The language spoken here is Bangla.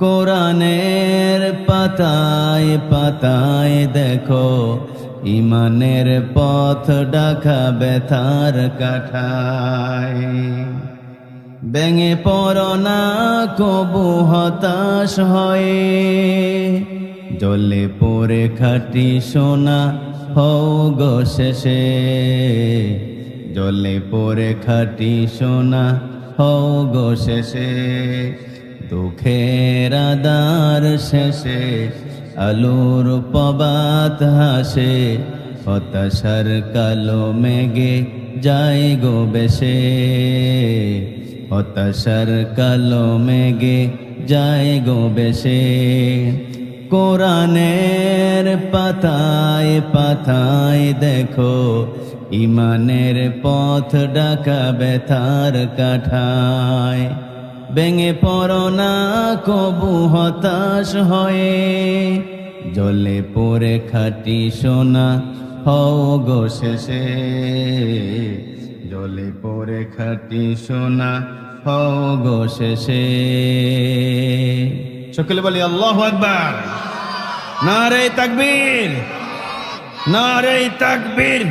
কোরআনের পাতায় পাতায় দেখো ইমানের পথ ডাকা ব্যথার কাঠায়। ভেঙে পড়ো না কবু হতাশ হয়ে, জ্বলে পড়ে খাঁটি সোনা হও গো শেষে। জ্বলে পড়ে খাঁটি সোনা হও গো শেষে। দুঃখের আদার শেষে আলোর প্রভাত হাসে, হতাশার কালো মেঘে যায় গো বেশে। হতাশার কালো মেঘে যায় গো বেশে। কোরআনের পাতায় পাতায় দেখো ইমানের পথ ডাকা ব্যথার কাঠায়। ভেঙে পড়ো না কবু হতাশ হয়ে, জ্বলে পড়ে খাঁটি সোনা হও গো শেষে। জ্বলে পড়ে খাঁটি সোনা হও গো শেষে। সকলে বলি আল্লাহু আকবার। নারে তাকবীর, নারে তাকবীর।